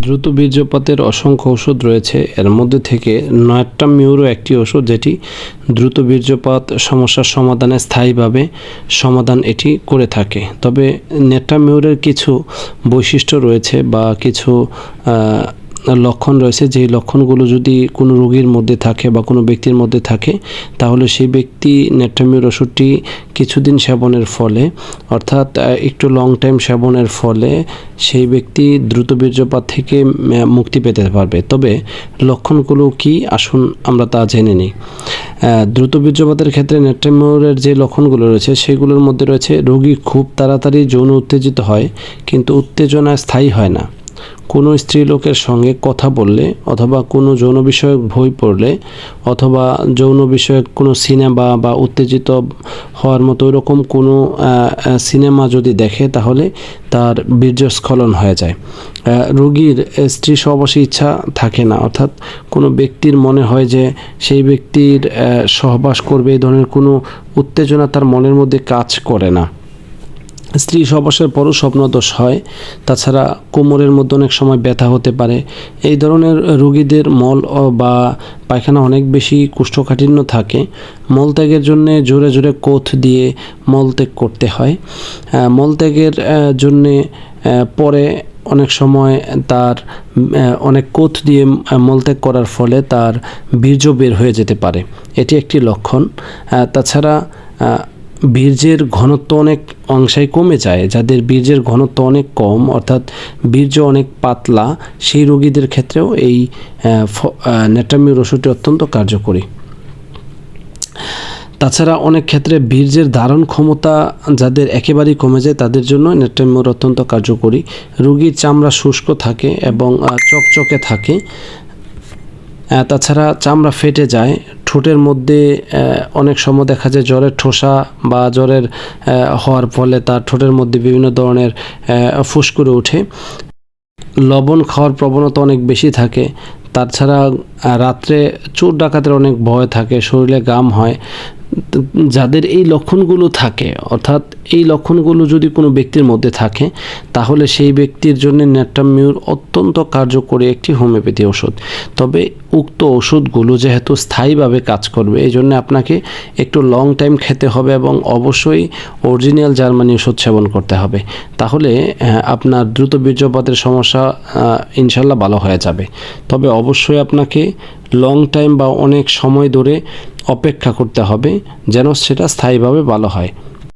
দ্রুত বীর্যপাতের অসংখ্য ওষুধ রয়েছে, এর মধ্যে থেকে নয়াট্টামিউরও একটি ওষুধ যেটি দ্রুত বীর্যপাত সমস্যার সমাধানে স্থায়ীভাবে সমাধান এটি করে থাকে। তবে নেট্টামিউরের কিছু বৈশিষ্ট্য রয়েছে বা কিছু লক্ষণ রয়েছে, যেই লক্ষণগুলো যদি কোনো রোগীর মধ্যে থাকে বা কোনো ব্যক্তির মধ্যে থাকে, তাহলে সেই ব্যক্তি নেট্টামিউর ওষুধটি কিছুদিন সেবনের ফলে, অর্থাৎ একটু লং টাইম সেবনের ফলে সেই ব্যক্তি দ্রুত বীর্যপাত থেকে মুক্তি পেতে পারবে। তবে লক্ষণগুলো কি, আসুন আমরা তা জেনে নিই। দ্রুত বীর্যপাতের ক্ষেত্রে নেট্টামিউরের যে লক্ষণগুলো রয়েছে সেগুলোর মধ্যে রয়েছে রোগী খুব তাড়াতাড়ি যৌন উত্তেজিত হয়, কিন্তু উত্তেজনা স্থায়ী হয় না। কোনো স্ত্রীলোকের সঙ্গে কথা বললে অথবা কোনো যৌন বিষয়ক বই পড়লে অথবা যৌন বিষয়ক কোনো সিনেমা বা উত্তেজিত হওয়ার মতো এরকম কোনো সিনেমা যদি দেখে, তাহলে তার বীর্যস্খলন হয়ে যায়। রোগীর স্ত্রী সহবাসে ইচ্ছা থাকে না, অর্থাৎ কোনো ব্যক্তির মনে হয় যে সেই ব্যক্তির সহবাস করবে, এই ধরনের কোনো উত্তেজনা তার মনের মধ্যে কাজ করে না। স্ত্রী সহবাসের পরও স্বপ্নদোষ হয়। তাছাড়া কোমরের মধ্যে অনেক সময় ব্যথা হতে পারে। এই ধরনের রোগীদের মল বা পায়খানা অনেক বেশি কোষ্ঠকাঠিন্য থাকে। মলত্যাগের জন্যে জোরে জোরে কোথ দিয়ে মলত্যাগ করতে হয়। মলত্যাগের জন্যে পরে অনেক সময় তার অনেক কোথ দিয়ে মলত্যাগ করার ফলে তার বীর্য বের হয়ে যেতে পারে, এটি একটি লক্ষণ। তাছাড়া বীর্যের ঘনত্ব অনেক অংশে কমে যায়। যাদের বীর্যের ঘনত্ব অনেক কম, অর্থাৎ বীর্য অনেক পাতলা, সেই রোগীদের ক্ষেত্রেও এই নেট্টামিউর ওষুধটি অত্যন্ত কার্যকরী। তাছাড়া অনেক ক্ষেত্রে বীর্যের ধারণ ক্ষমতা যাদের একেবারেই কমে যায়, তাদের জন্য নেট্টামিউর অত্যন্ত কার্যকরী। রোগীর চামড়া শুষ্ক থাকে এবং চকচকে থাকে। তাছাড়া চামড়া ফেটে যায়। ঠোঁটের মধ্যে অনেক সময় দেখা যায় জ্বরের ঠোসা বা জ্বরের হওয়ার ফলে তার ঠোঁটের মধ্যে বিভিন্ন ধরনের ফুসকুড়ি ওঠে। লবণ খাওয়ার প্রবণতা অনেক বেশি থাকে। তাছাড়া রাত্রে চোর ডাকাতের অনেক ভয় থাকে, শরীরে ঘাম হয়। যাদের এই লক্ষণগুলো থাকে, অর্থাৎ এই লক্ষণগুলো যদি কোনো ব্যক্তির মধ্যে থাকে, তাহলে সেই ব্যক্তির জন্য নেট্টামিউর অত্যন্ত কার্যকরী একটি হোমিওপ্যাথি ওষুধ। তবে উক্ত ওষুধগুলো যেহেতু স্থায়ীভাবে কাজ করবে, এই জন্য আপনাকে একটু লং টাইম খেতে হবে এবং অবশ্যই অরিজিনাল জার্মানি ওষুধ সেবন করতে হবে। তাহলে আপনার দ্রুত বীর্যপাতের সমস্যা ইনশাল্লাহ ভালো হয়ে যাবে। তবে অবশ্যই আপনাকে লং টাইম বা অনেক সময় ধরে অপেক্ষা করতে হবে যেন সেটা স্থায়ীভাবে ভালো হয়।